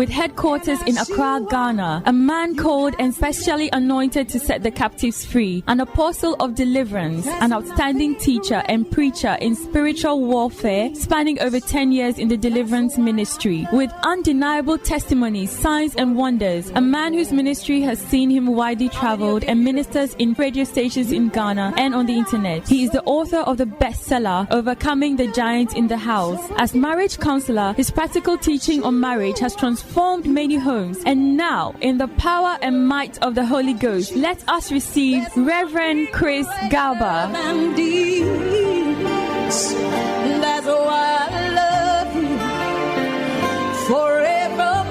with headquarters in Accra, Ghana, a man called and specially anointed to set the captives free, an apostle of deliverance, an outstanding teacher and preacher in spiritual warfare, spanning over 10 years in the deliverance ministry, with undeniable testimonies, signs and wonders, a man whose ministry has seen him widely traveled and ministers in radio stations in Ghana and on the internet. He is the author of the bestseller, Overcoming the Giant in the House. As marriage counselor, his practical teaching on marriage has transformed many homes. And now, in the power and might of the Holy Ghost, let us receive Reverend Chirs Gaba. That's why I love you forevermore.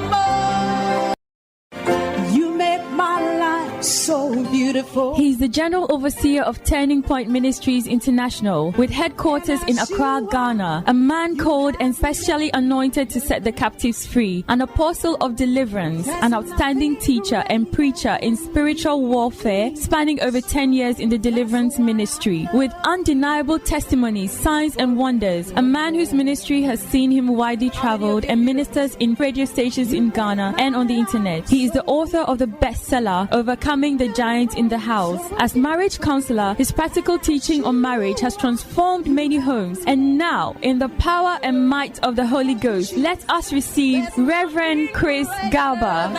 You make my life so beautiful. He is the General Overseer of Turning Point Ministries International, with headquarters in Accra, Ghana, a man called and specially anointed to set the captives free, an apostle of deliverance, an outstanding teacher and preacher in spiritual warfare, spanning over 10 years in the deliverance ministry, with undeniable testimonies, signs and wonders, a man whose ministry has seen him widely traveled and ministers in radio stations in Ghana and on the internet. He is the author of the bestseller, Overcoming the Giant in the House. As marriage counselor, his practical teaching on marriage has transformed many homes. And now, in the power and might of the Holy Ghost, let us receive Reverend Chirs Gaba.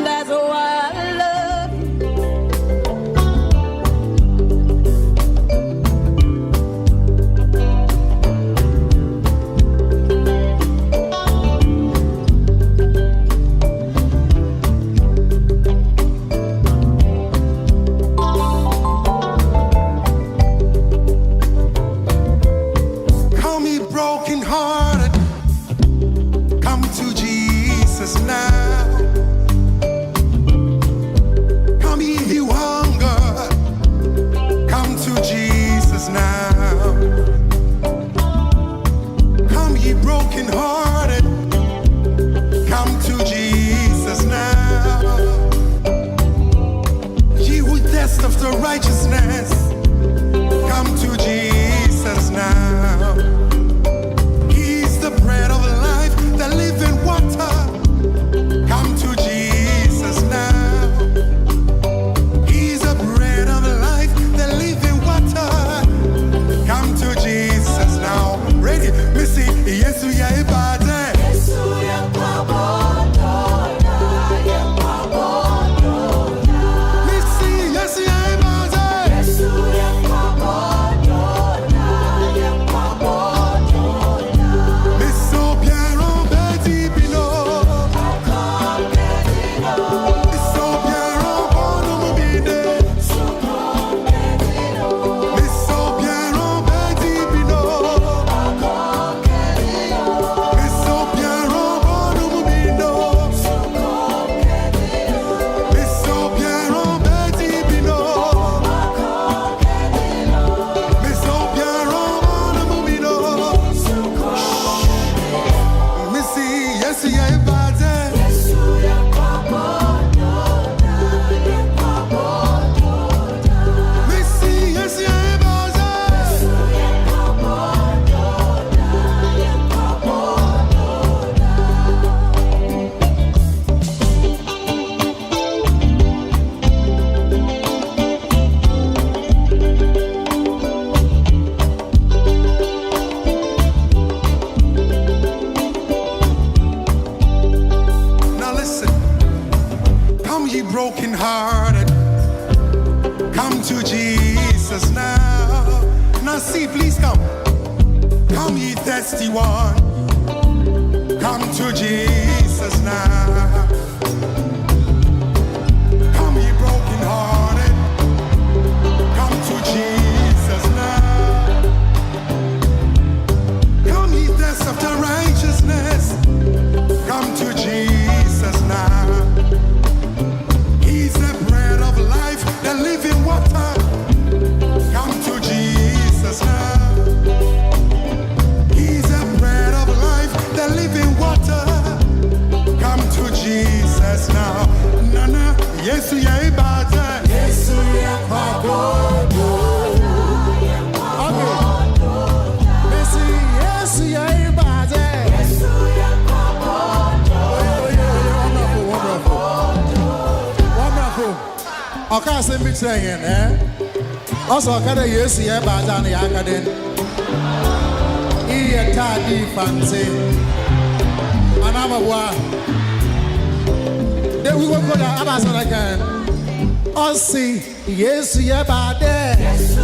That's why I love brokenhearted, come to Jesus now. Now see, please come. Come ye thirsty one, come to Jesus now. Come ye brokenhearted, come to Jesus now. Come ye thirst after righteousness, come to Jesus now. He's the bread of life, the living water. Come to Jesus now. He's the bread of Okay, send me saying, Also, can I use the Badan Yakadin? He a tardy fancy. And I'm a one. Then we will go to Amazon again. Oh, see, yes, yeah, bad there. Yes,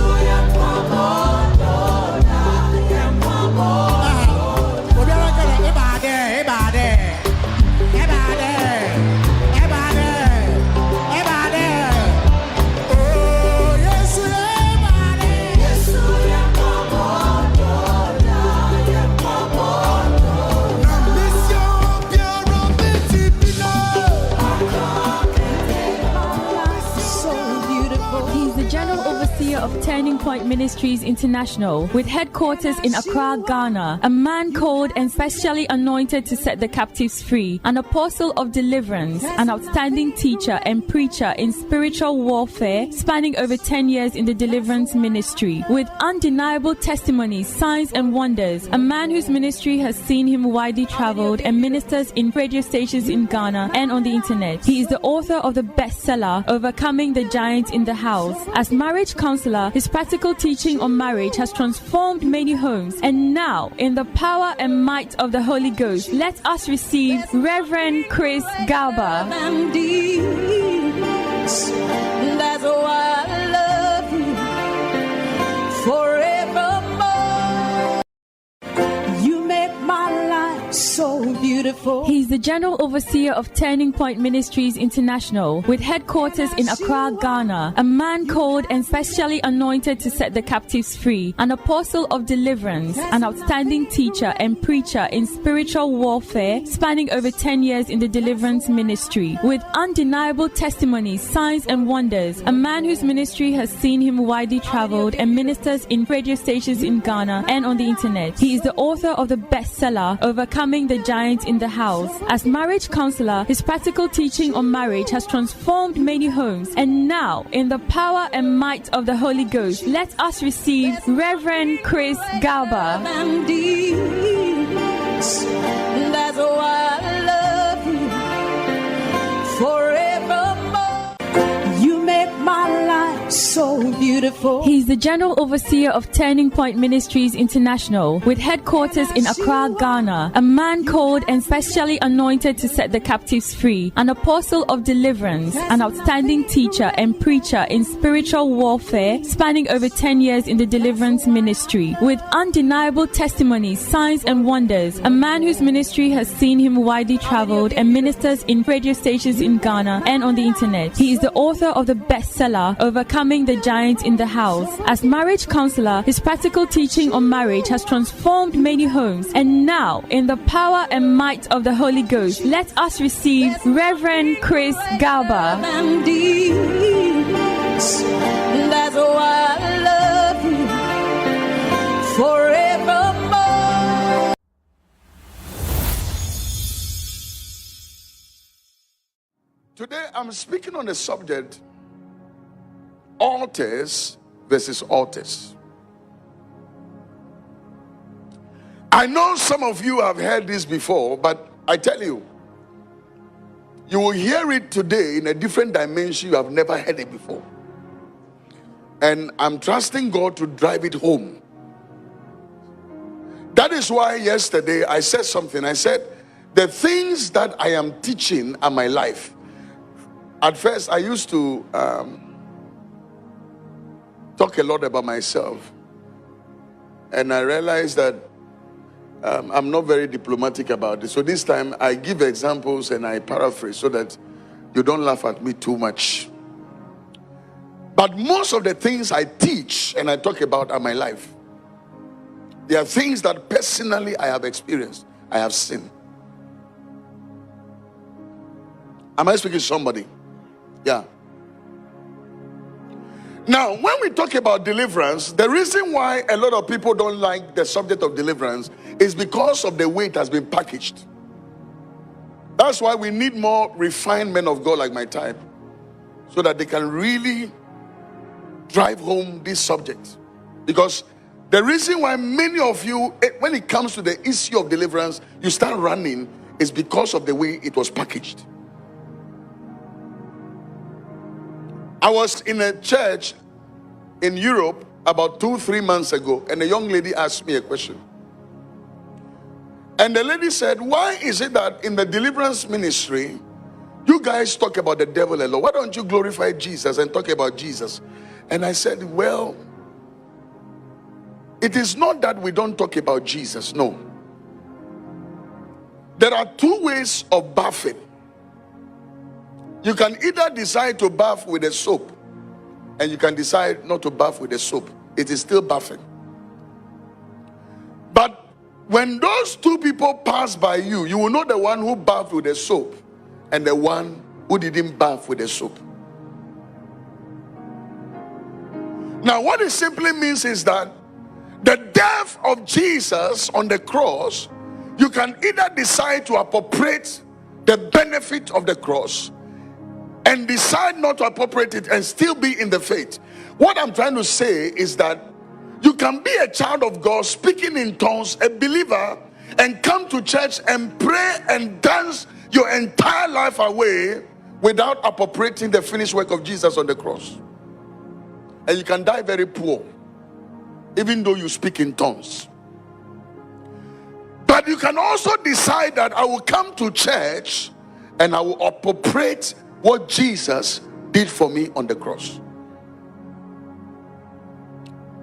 of Turning Point Ministries International, with headquarters in Accra, Ghana, a man called and specially anointed to set the captives free, an apostle of deliverance, an outstanding teacher and preacher in spiritual warfare, spanning over 10 years in the deliverance ministry, with undeniable testimonies, signs and wonders, a man whose ministry has seen him widely traveled and ministers in radio stations in Ghana and on the internet. He is the author of the bestseller, Overcoming the Giant in the House. As marriage counselor, his practical teaching on marriage has transformed many homes. And now, in the power and might of the Holy Ghost, let us receive Reverend Chirs Gaba. That's why I love you forevermore. You make my life so beautiful. He is the General Overseer of Turning Point Ministries International, with headquarters in Accra, Ghana, a man called and specially anointed to set the captives free, an apostle of deliverance, an outstanding teacher and preacher in spiritual warfare, spanning over 10 years in the deliverance ministry, with undeniable testimonies, signs and wonders, a man whose ministry has seen him widely traveled and ministers in radio stations in Ghana and on the internet. He is the author of the bestseller, Overcoming the Giant in the House. As marriage counselor, his practical teaching on marriage has transformed many homes. And now, in the power and might of the Holy Ghost, let us receive Reverend Chirs Gaba. That's why I love you forevermore. You make my life so beautiful. He is the General Overseer of Turning Point Ministries International, with headquarters in Accra, Ghana, a man called and specially anointed to set the captives free, an apostle of deliverance, an outstanding teacher and preacher in spiritual warfare, spanning over 10 years in the deliverance ministry, with undeniable testimonies, signs and wonders, a man whose ministry has seen him widely traveled and ministers in radio stations in Ghana and on the internet. He is the author of the bestseller, Overcoming the Giant in the House. As marriage counselor, his practical teaching on marriage has transformed many homes. And now, in the power and might of the Holy Ghost, let us receive Reverend Chirs Gaba. That's why I love you forevermore. Today I'm speaking on the subject altars versus altars. I know some of you have heard this before, but I tell you, you will hear it today in a different dimension. You have never heard it before. And I'm trusting God to drive it home. That is why yesterday I said something. I said, the things that I am teaching are my life. At first, I used to talk a lot about myself. And I realized that I'm not very diplomatic about it. So this time, I give examples and I paraphrase so that you don't laugh at me too much. But most of the things I teach and I talk about are my life. They are things that personally I have experienced, I have seen. Am I speaking to somebody? Yeah. Now, when we talk about deliverance, the reason why a lot of people don't like the subject of deliverance is because of the way it has been packaged. That's why we need more refined men of God like my type, so that they can really drive home this subject. Because the reason why many of you, when it comes to the issue of deliverance, you start running is because of the way it was packaged. I was in a church in Europe about 2-3 months ago, and a young lady asked me a question. And the lady said, why is it that in the deliverance ministry, you guys talk about the devil a lot? Why don't you glorify Jesus and talk about Jesus? And I said, well, it is not that we don't talk about Jesus, no. There are two ways of bathing. You can either decide to bath with a soap, and you can decide not to bath with a soap. It is still bathing. But when those two people pass by you, you will know the one who bathed with a soap and the one who didn't bath with a soap. Now, what it simply means is that the death of Jesus on the cross, you can either decide to appropriate the benefit of the cross and decide not to appropriate it and still be in the faith. What I'm trying to say is that you can be a child of God, speaking in tongues, a believer, and come to church and pray and dance your entire life away without appropriating the finished work of Jesus on the cross. And you can die very poor, even though you speak in tongues. But you can also decide that I will come to church and I will appropriate what Jesus did for me on the cross.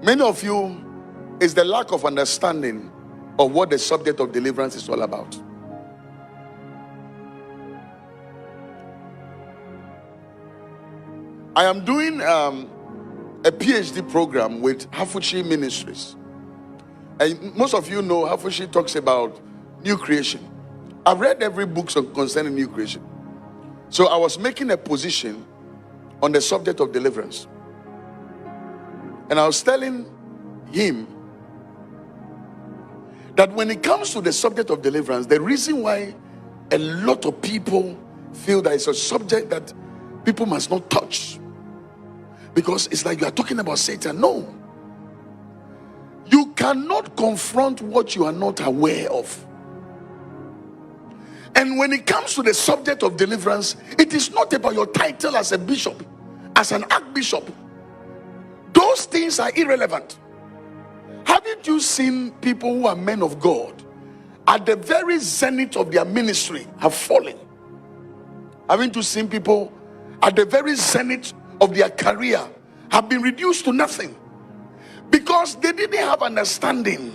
Many of you, is the lack of understanding of what the subject of deliverance is all about. I am doing a PhD program with Hafuchi Ministries. And most of you know Hafuchi talks about new creation. I've read every book concerning new creation. So I was making a position on the subject of deliverance. And I was telling him that when it comes to the subject of deliverance, the reason why a lot of people feel that it's a subject that people must not touch, because it's like you are talking about Satan. No. You cannot confront what you are not aware of. And when it comes to the subject of deliverance, it is not about your title as a bishop, as an archbishop. Those things are irrelevant. Haven't you seen people who are men of God at the very zenith of their ministry have fallen? Haven't you seen people at the very zenith of their career have been reduced to nothing? Because they didn't have understanding.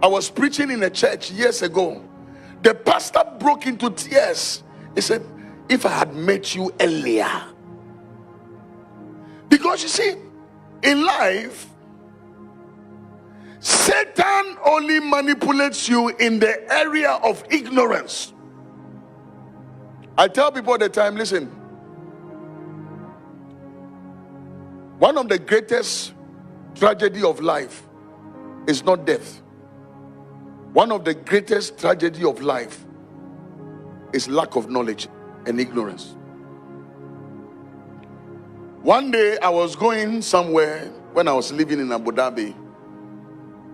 I was preaching in a church years ago. The pastor broke into tears. He said, if I had met you earlier. Because you see, in life, Satan only manipulates you in the area of ignorance. I tell people all the time, listen, one of the greatest tragedy of life is not death. One of the greatest tragedy of life is lack of knowledge and ignorance. One day I was going somewhere when I was living in Abu Dhabi.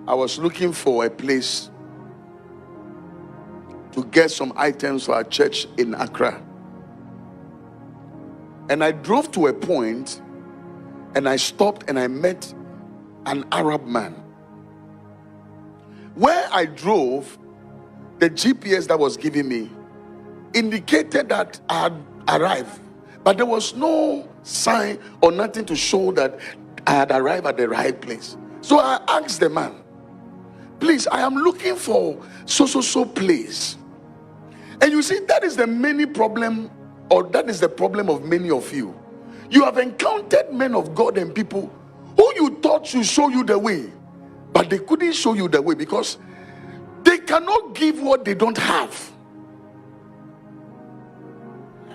I was looking for a place to get some items for our church in Accra. And I drove to a point and I stopped and I met an Arab man. Where I drove, the GPS that was giving me indicated that I had arrived, but there was no sign or nothing to show that I had arrived at the right place. So I asked the man, please, I am looking for so place. And you see, that is the many problem, or that is the problem of many of you. You have encountered men of God and people who you thought should show you the way, but they couldn't show you the way because they cannot give what they don't have.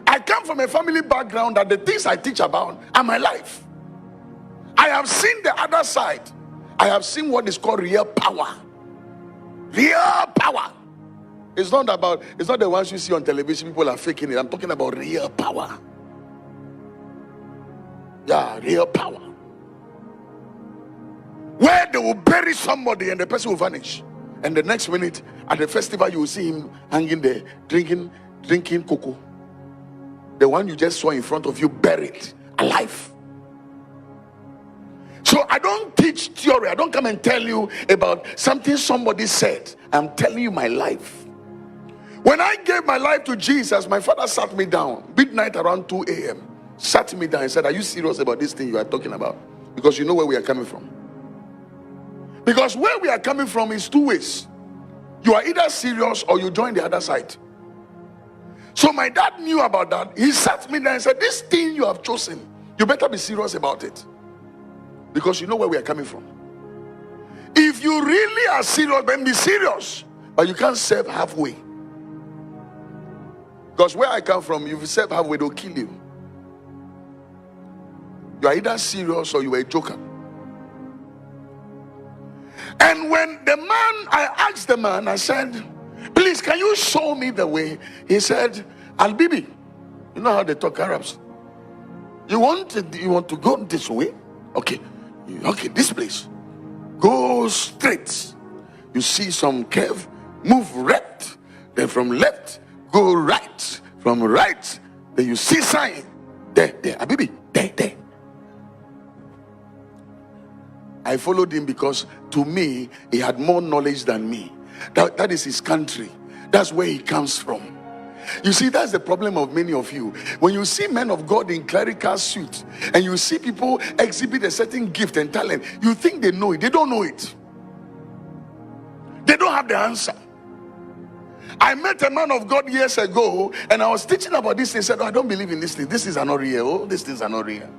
I come from a family background that the things I teach about are my life. I have seen the other side. I have seen what is called real power. Real power. It's not the ones you see on television, people are faking it. I'm talking about real power. Yeah, real power. Where they will bury somebody and the person will vanish. And the next minute at the festival, you will see him hanging there, drinking cocoa. The one you just saw in front of you buried alive. So I don't teach theory. I don't come and tell you about something somebody said. I'm telling you my life. When I gave my life to Jesus, my father sat me down midnight around 2 a.m. Sat me down and said, are you serious about this thing you are talking about? Because you know where we are coming from. Because where we are coming from is two ways. You are either serious or you join the other side. So my dad knew about that. He sat me down and said, this thing you have chosen, you better be serious about it. Because you know where we are coming from. If you really are serious, then be serious. But you can't serve halfway. Because where I come from, if you serve halfway, they'll kill you. You are either serious or you are a joker. And when I asked the man, I said, please, can you show me the way? He said, Al-Bibi, you know how they talk Arabs. You want to go this way? Okay, this place. Go straight. You see some curve, move right. Then from left, go right. From right, then you see sign. There, Al-Bibi, there. I followed him because to me, he had more knowledge than me. That is his country. That's where he comes from. You see, that's the problem of many of you. When you see men of God in clerical suits and you see people exhibit a certain gift and talent, you think they know it. They don't know it. They don't have the answer. I met a man of God years ago and I was teaching about this. He said, I don't believe in this thing. This is not real. Oh, these things are not real.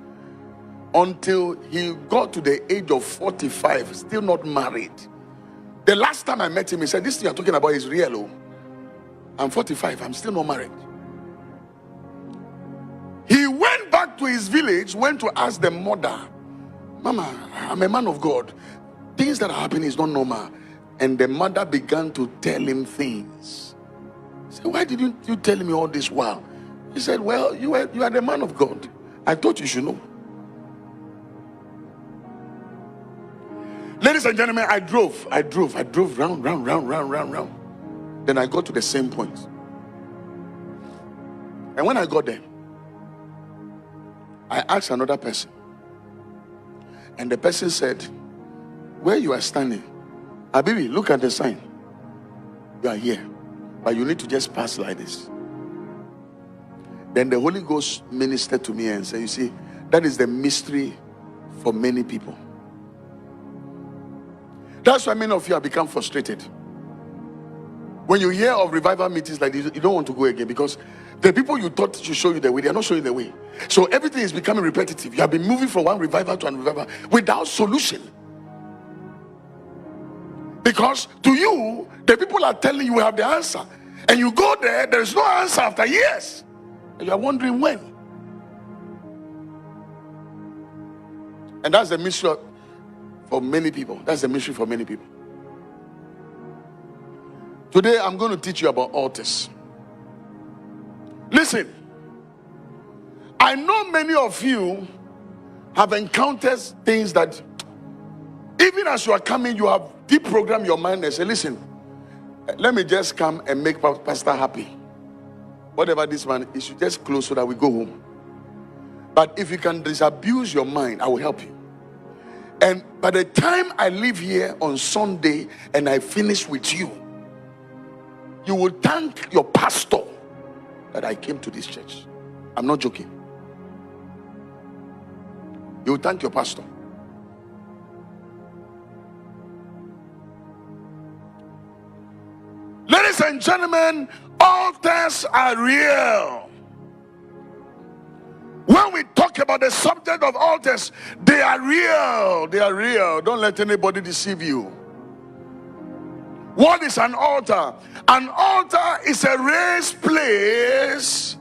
Until he got to the age of 45, still not married. The last time I met him, he said, this thing you're talking about is real. Oh, I'm 45, I'm still not married. He went back to his village, went to ask the mother, Mama, I'm a man of God. Things that are happening is not normal. And the mother began to tell him things. He said, why didn't you tell me all this while? He said, well, you are the man of God. I thought you should know. Ladies and gentlemen, I drove round. Then I got to the same point. And when I got there, I asked another person. And the person said, where you are standing, Abibi, look at the sign. You are here. But you need to just pass like this. Then the Holy Ghost ministered to me and said, you see, that is the mystery for many people. That's why many of you have become frustrated. When you hear of revival meetings like this, you don't want to go again because the people you thought should show you the way, they are not showing the way. So everything is becoming repetitive. You have been moving from one revival to another revival without solution. Because to you, the people are telling you have the answer. And you go there is no answer after years. And you are wondering when. And that's the mystery for many people. That's the mystery for many people. Today, I'm going to teach you about altars. Listen, I know many of you have encountered things that even as you are coming, you have deprogrammed your mind and say, listen, let me just come and make Pastor happy. Whatever this man, you should just close so that we go home. But if you can disabuse your mind, I will help you. And by the time I leave here on Sunday and I finish with you, you will thank your pastor that I came to this church. I'm not joking. You will thank your pastor. Ladies and gentlemen, altars are real. When we talk about the subject of altars, they are real. They are real. Don't let anybody deceive you. What is an altar? An altar is a raised place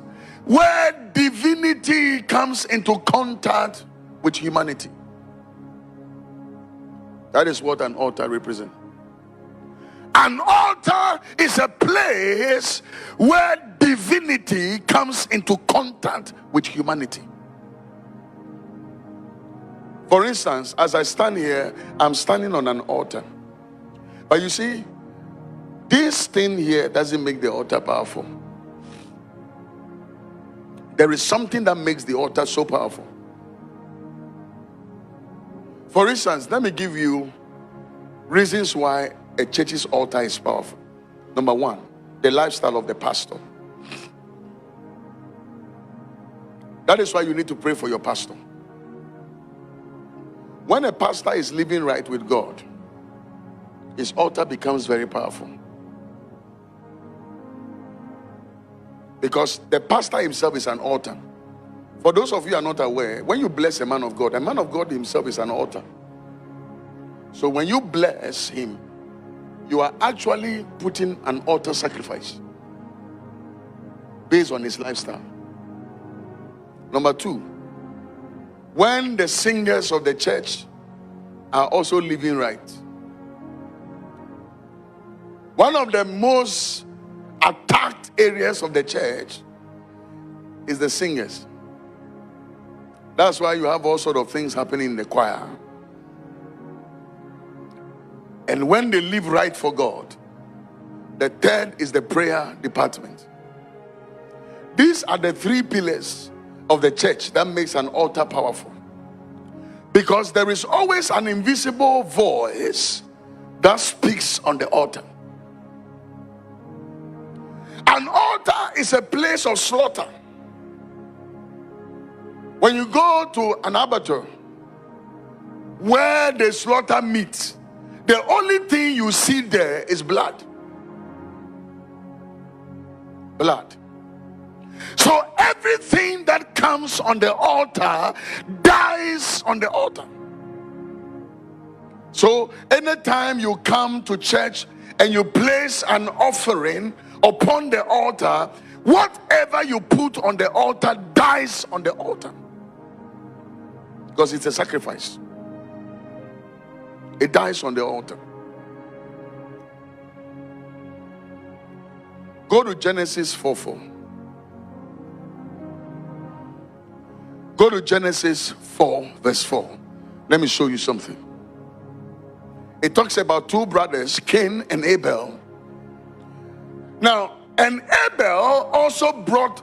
where divinity comes into contact with humanity. That is what an altar represents. An altar is a place where divinity comes into contact with humanity. For instance, as I stand here, I'm standing on an altar. But you see, this thing here doesn't make the altar powerful. There is something that makes the altar so powerful. For instance, let me give you reasons why a church's altar is powerful. Number one, the lifestyle of the pastor. That is why you need to pray for your pastor. When a pastor is living right with God, his altar becomes very powerful. Because the pastor himself is an altar. For those of you who are not aware, when you bless a man of God himself is an altar. So when you bless him, you are actually putting an altar sacrifice based on his lifestyle. Number two, when the singers of the church are also living right. One of the most attacked areas of the church is the singers. That's why you have all sort of things happening in the choir. And when they live right for God, the third is the prayer department. These are the three pillars of the church that makes an altar powerful. Because there is always an invisible voice that speaks on the altar. An altar is a place of slaughter. When you go to an abattoir where they slaughter meat, the only thing you see there is blood. Blood. So everything that comes on the altar dies on the altar. So anytime you come to church and you place an offering upon the altar, whatever you put on the altar dies on the altar. Because it's a sacrifice. It dies on the altar. Go to Genesis 4:4. Go to Genesis 4 verse 4. Let me show you something. It talks about two brothers, Cain and Abel. Now, and Abel also brought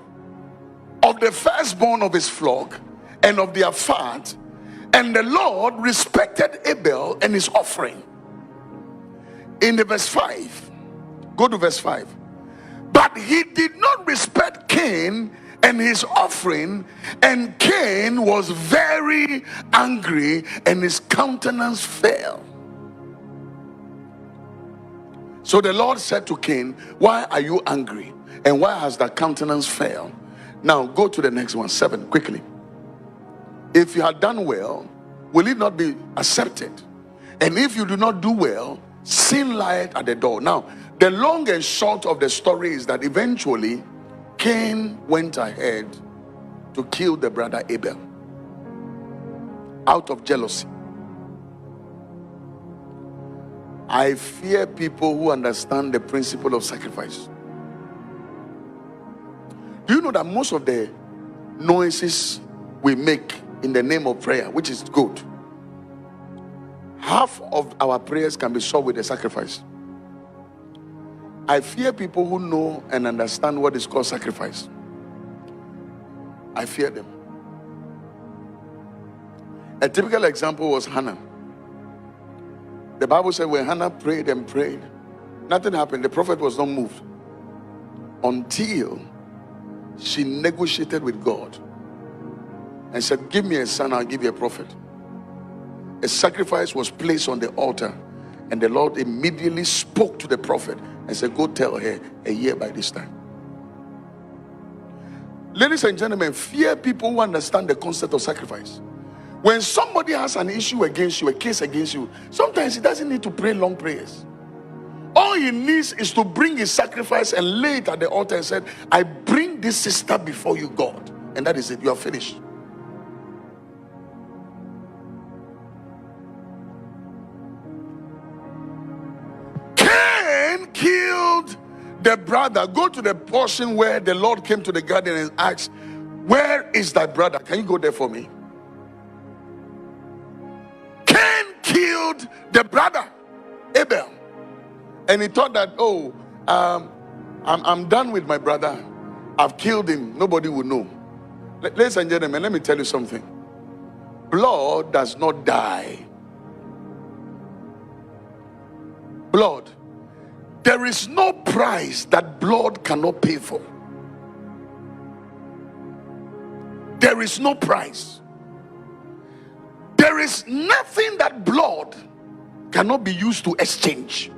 of the firstborn of his flock and of their fat, and the Lord respected Abel and his offering. In the verse 5, go to verse 5. But he did not respect Cain and his offering, and Cain was very angry and his countenance fell. So the Lord said to Cain, why are you angry? And why has that countenance fell? Now go to the next one, 7, quickly. If you had done well, will it not be accepted? And if you do not do well, sin lieth at the door. Now, the long and short of the story is that eventually Cain went ahead to kill the brother Abel out of jealousy. I fear people who understand the principle of sacrifice. Do you know that most of the noises we make in the name of prayer, which is good, half of our prayers can be solved with a sacrifice? I fear people who know and understand what is called sacrifice. I fear them. A typical example was Hannah. The Bible said when Hannah prayed and prayed, nothing happened. The prophet was not moved until she negotiated with God and said, give me a son, I'll give you a prophet. A sacrifice was placed on the altar, and the Lord immediately spoke to the prophet and said, go tell her a year by this time. Ladies and gentlemen, fear people who understand the concept of sacrifice. When somebody has an issue against you, a case against you, sometimes he doesn't need to pray long prayers. All he needs is to bring his sacrifice and lay it at the altar and said, I bring this sister before you, God. And that is it. You are finished. Cain killed the brother. Go to the portion where the Lord came to the garden and asked, where is thy brother? Can you go there for me? Cain killed the brother Abel, and he thought that, I'm done with my brother. I've killed him. Nobody will know. Ladies and gentlemen, let me tell you something. Blood does not die blood. There is no price that blood cannot pay for. There is no price. There is nothing that blood cannot be used to exchange.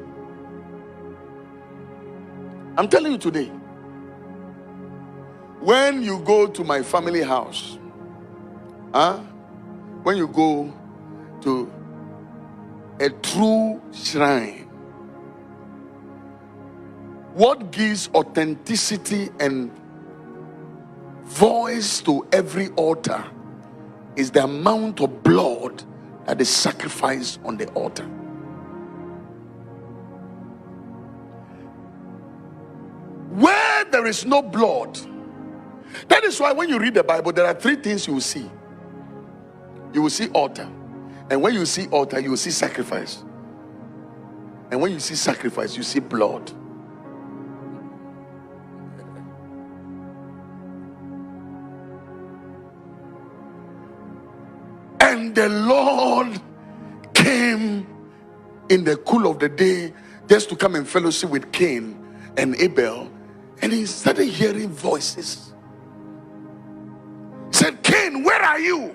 I'm telling you today, when you go to my family house, when you go to a true shrine, what gives authenticity and voice to every altar is the amount of blood that is sacrificed on the altar. Where there is no blood, that is why when you read the Bible, there are three things you will see. You will see altar, and when you see altar, you will see sacrifice, and when you see sacrifice, you see blood. And the Lord came in the cool of the day just to come and fellowship with Cain and Abel, and he started hearing voices. He said, Cain, where are you?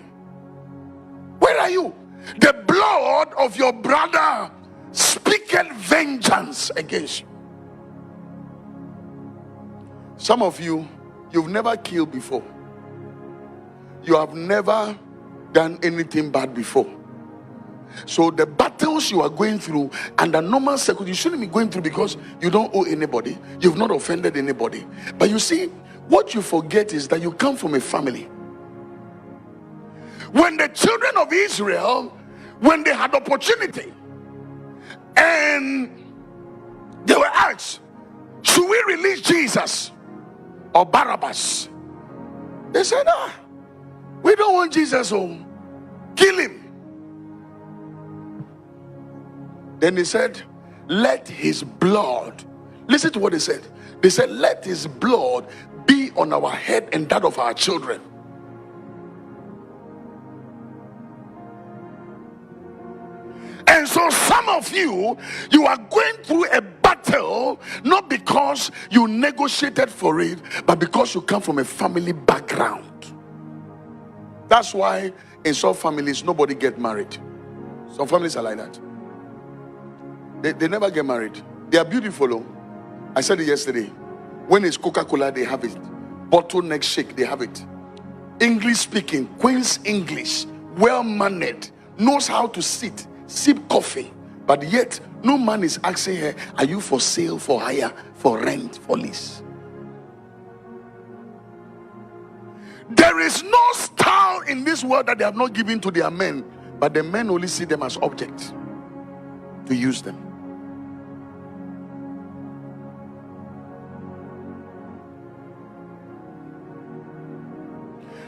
Where are you? The blood of your brother speaketh vengeance against you. Some of you, you've never killed before. You have never done anything bad before. So the battles you are going through under normal circumstances, you shouldn't be going through because you don't owe anybody. You've not offended anybody. But you see, what you forget is that you come from a family. When the children of Israel, when they had opportunity and they were asked, should we release Jesus or Barabbas? They said, we don't want Jesus home. Kill him. Then they said, let his blood, listen to what they said. They said, let his blood be on our head and that of our children. And so some of you are going through a battle, not because you negotiated for it, but because you come from a family background. That's why in some families, nobody get married. Some families are like that. They never get married. They are beautiful. I said it yesterday. When it's Coca-Cola, they have it. Bottleneck shake, they have it. English speaking, Queen's English, well-mannered, knows how to sit, sip coffee. But yet, no man is asking her, are you for sale, for hire, for rent, for lease? There is no style in this world that they have not given to their men, but the men only see them as objects to use them.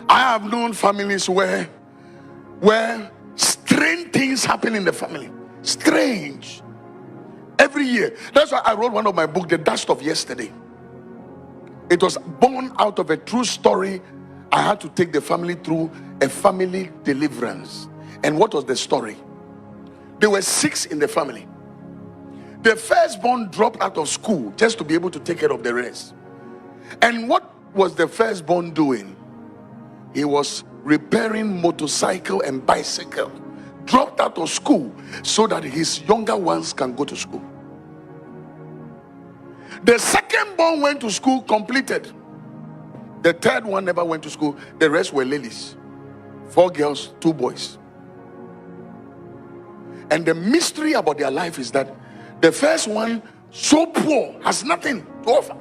I have known families where strange things happen in the family. Strange. Every year. That's why I wrote one of my books, The Dust of Yesterday. It was born out of a true story. I had to take the family through a family deliverance. And what was the story? There were 6 in the family. The firstborn dropped out of school just to be able to take care of the rest. And what was the firstborn doing? He was repairing motorcycle and bicycle. Dropped out of school so that his younger ones can go to school. The secondborn went to school, completed. The third one never went to school. The rest were ladies. 4 girls, 2 boys. And the mystery about their life is that the first one, so poor, has nothing to offer.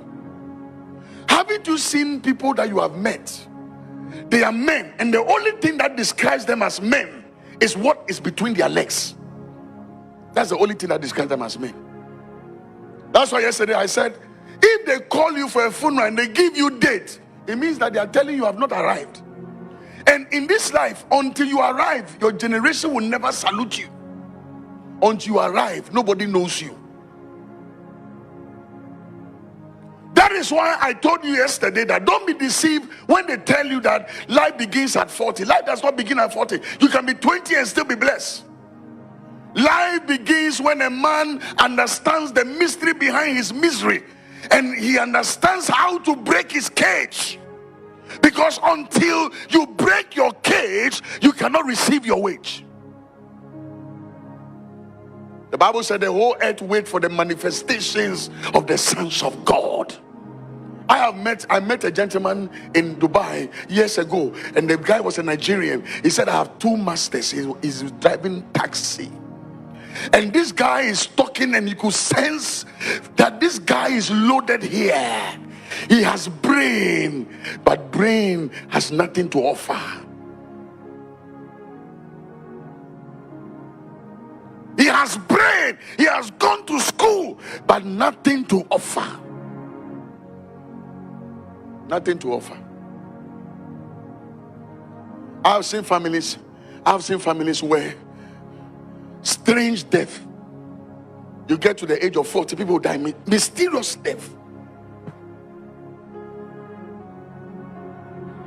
Haven't you seen people that you have met? They are men, and the only thing that describes them as men is what is between their legs. That's the only thing that describes them as men. That's why yesterday I said, if they call you for a funeral and they give you date, it means that they are telling you have not arrived. And in this life, until you arrive, your generation will never salute you. Until you arrive, nobody knows you. That is why I told you yesterday that don't be deceived when they tell you that life begins at 40. Life does not begin at 40. You can be 20 and still be blessed. Life begins when a man understands the mystery behind his misery, and he understands how to break his cage. Because until you break your cage, you cannot receive your wage. The Bible said the whole earth wait for the manifestations of the sons of God. I met a gentleman in Dubai years ago, and the guy was a Nigerian. He said, I have two masters. He's driving taxi. And this guy is talking, and you could sense that this guy is loaded here. He has brain, but brain has nothing to offer. He has brain, he has gone to school, but nothing to offer. Nothing to offer. I've seen families where strange death. You get to the age of 40, people die mysterious death.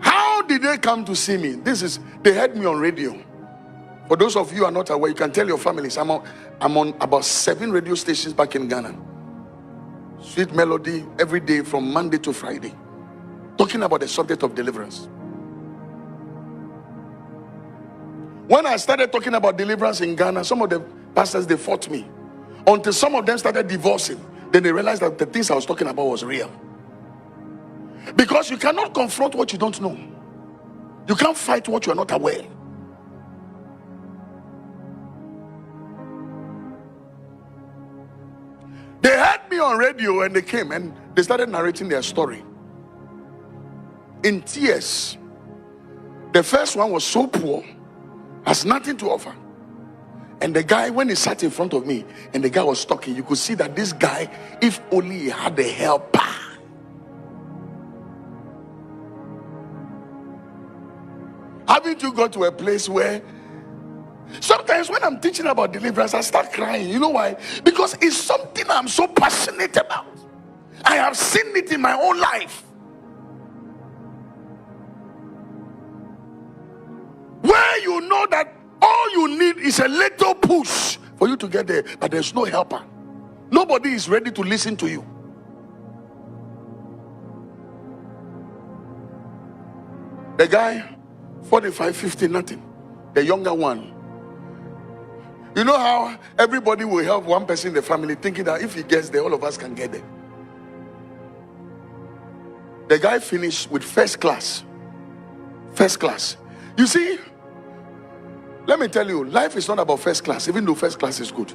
How did they come to see me? They heard me on radio. For those of you who are not aware, you can tell your families. I'm on about 7 radio stations back in Ghana. Sweet melody every day from Monday to Friday, talking about the subject of deliverance. When I started talking about deliverance in Ghana, some of the pastors, they fought me. Until some of them started divorcing. Then they realized that the things I was talking about was real. Because you cannot confront what you don't know. You can't fight what you are not aware. They heard me on radio and they came and they started narrating their story in tears. The first one was so poor, has nothing to offer. And the guy, when he sat in front of me and the guy was talking, you could see that this guy, if only he had a helper. Haven't you got to a place where sometimes when I'm teaching about deliverance, I start crying? You know why? Because it's something I'm so passionate about. I have seen it in my own life. Where you know that all you need is a little push for you to get there, but there's no helper. Nobody is ready to listen to you. The guy, 45, 50, nothing. The younger one. You know how everybody will help one person in the family, thinking that if he gets there, all of us can get there. The guy finished with first class. First class. You see, let me tell you, life is not about first class, even though first class is good.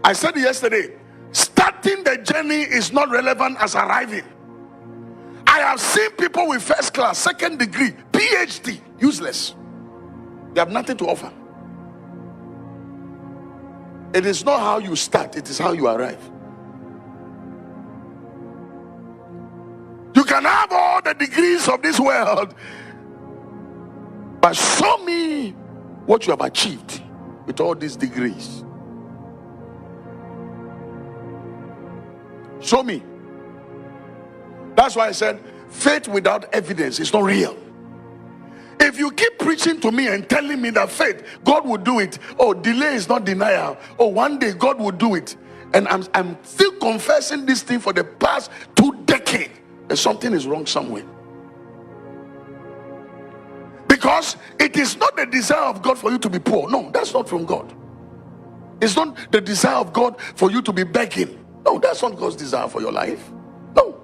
I said yesterday, starting the journey is not relevant as arriving. I have seen people with first class, second degree, PhD, useless. They have nothing to offer. It is not how you start, it is how you arrive. You can have all the degrees of this world, but show me what you have achieved with all these degrees. Show me. That's why I said faith without evidence is not real. If you keep preaching to me and telling me that faith, God will do it. Oh, delay is not denial. Oh, one day God will do it. And I'm still confessing this thing for the past 2 decades. There's something is wrong somewhere. Because it is not the desire of God for you to be poor. No, that's not from God. It's not the desire of God for you to be begging. No, that's not God's desire for your life. No.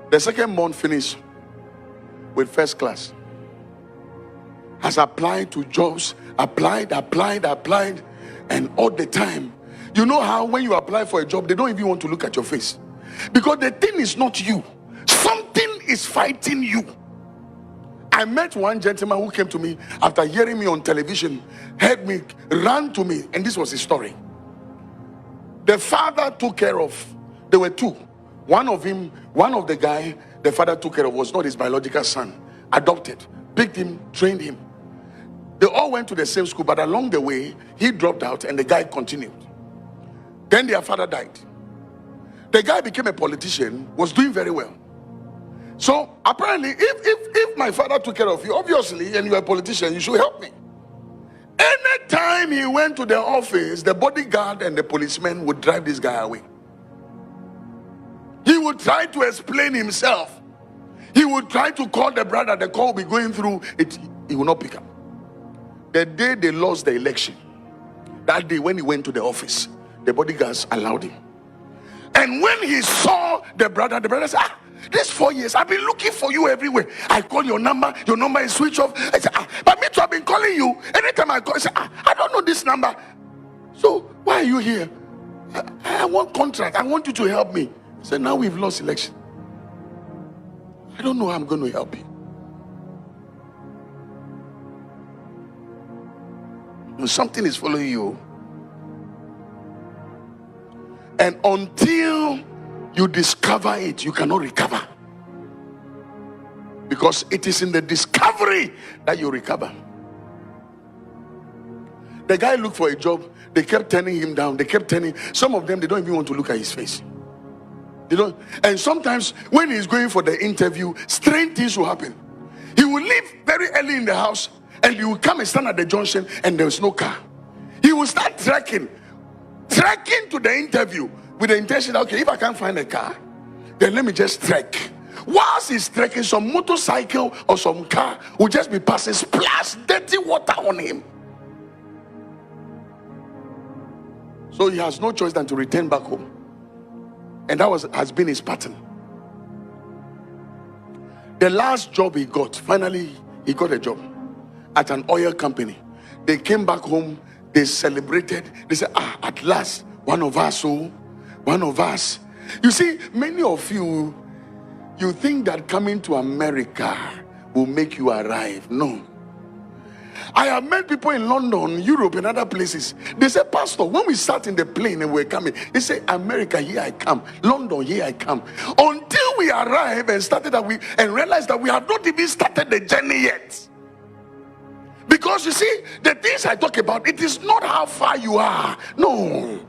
The second month finished with first class. Has applied to jobs, applied, and all the time. You know how when you apply for a job, they don't even want to look at your face. Because the thing is not you. Something is fighting you. I met one gentleman who came to me after hearing me on television, heard me, ran to me, and this was his story. The father took care of, there were 2. One of the guy the father took care of was not his biological son. Adopted, picked him, trained him. They all went to the same school, but along the way, he dropped out and the guy continued. Then their father died. The guy became a politician, was doing very well. So apparently, if my father took care of you, obviously, and you're a politician, you should help me. Anytime he went to the office, the bodyguard and the policeman would drive this guy away. He would try to explain himself. He would try to call the brother. The call will be going through it. He will not pick up. The day they lost the election, that day when he went to the office, the bodyguards allowed him. And when he saw the brother said, these 4 years, I've been looking for you everywhere. I call your number is switched off. I said, but me too, I've been calling you. Anytime I call, I say, I don't know this number. So why are you here? I want contract. I want you to help me. He said, now we've lost election. I don't know how I'm going to help you. Something is following you. And until you discover it, you cannot recover. Because it is in the discovery that you recover. The guy looked for a job. They kept turning him down. Some of them, they don't even want to look at his face. They don't. And sometimes when he's going for the interview, strange things will happen. He will leave very early in the house, and he will come and stand at the junction, and there's no car. He will start trekking to the interview with the intention, okay, if I can't find a car, then let me just trek. Whilst he's trekking, some motorcycle or some car will just be passing, splash dirty water on him. So he has no choice than to return back home. And that has been his pattern. The last job he got, finally he got a job at an oil company. They came back home, they celebrated. They said, at last, one of us. You see, many of you think that coming to America will make you arrive. No. I have met people in London, Europe, and other places. They say, Pastor, when we sat in the plane and we're coming, they say, America, here I come. London, here I come. Until we arrive and realize that we have not even started the journey yet. Because you see, the things I talk about, it is not how far you are. No.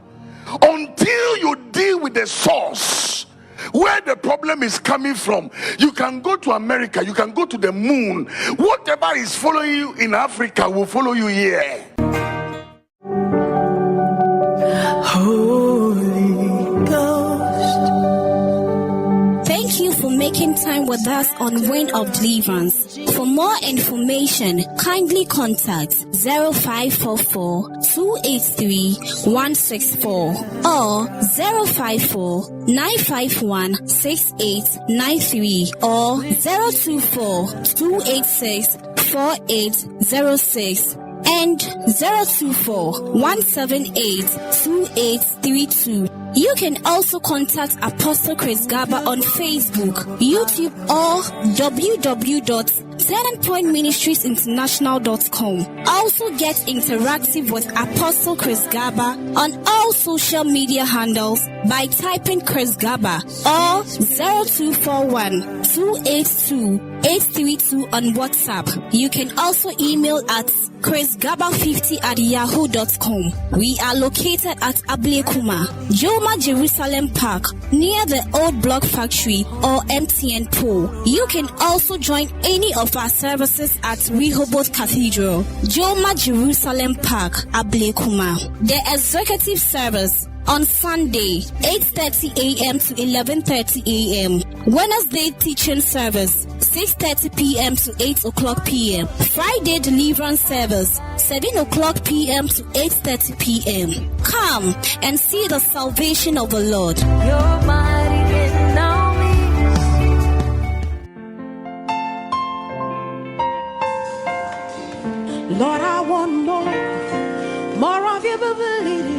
Until you deal with the source, where the problem is coming from. You can go to America, you can go to the moon. Whatever is following you in Africa will follow you here. Holy Ghost. Thank you for making time with us on Wind of Deliverance. For more information, kindly contact 0544 283 164 or 054 951 6893 or 024 286 4806 and 024 178 2832. You can also contact Apostle Chris Gaba on Facebook, YouTube, or www.turningpointministriesinternational.com. Also get interactive with Apostle Chris Gaba on all social media handles by typing Chris Gaba or 0241 282 832 on WhatsApp. You can also email at chrisgaba50@yahoo.com. We are located at Ablekuma, Joma Jerusalem Park, near the old block factory or MTN pole. You can also join any of our services at Rehoboth Cathedral, Joma Jerusalem Park, Ablekuma. The executive service on Sunday, 8:30 a.m. to 11:30 a.m. Wednesday teaching service, 6:30 p.m. to 8 o'clock p.m. Friday deliverance service, 7 o'clock p.m. to 8:30 p.m. Come and see the salvation of the Lord. Your body didn't know me. Lord, I want more of your ability.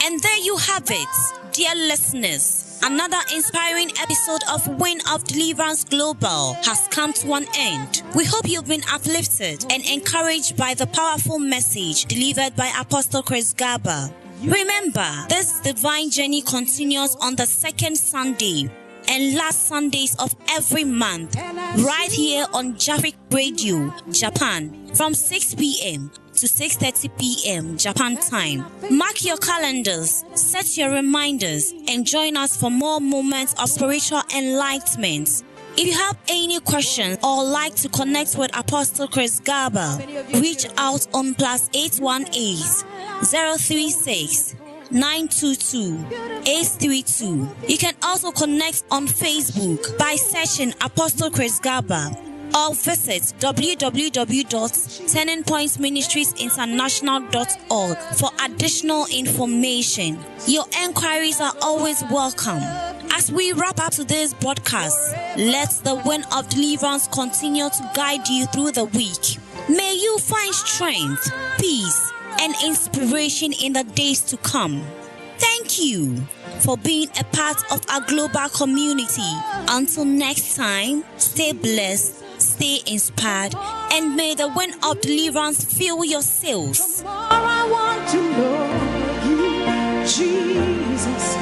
And there you have it, dear listeners. Another inspiring episode of Wind of Deliverance Global has come to an end. We hope you've been uplifted and encouraged by the powerful message delivered by Apostle Chris Gaba. Remember, this divine journey continues on the second Sunday and last Sundays of every month, right here on Jaffic Radio, Japan, from 6 p.m. to to 6:30 p.m. Japan time. Mark your calendars, set your reminders, and join us for more moments of spiritual enlightenment. If you have any questions or like to connect with Apostle Chirs Gaba, reach out on +818 036 922 832. You can also connect on Facebook by searching Apostle Chirs Gaba, or visit www.turningpointsministriesinternational.org for additional information. Your enquiries are always welcome. As we wrap up today's broadcast, let the wind of deliverance continue to guide you through the week. May you find strength, peace, and inspiration in the days to come. Thank you for being a part of our global community. Until next time, stay blessed, stay inspired, and may the wind of deliverance fill your sails. More I want to know you, Jesus,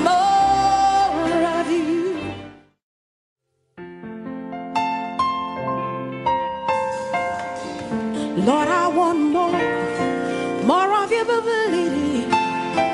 more of you. Lord, I want more.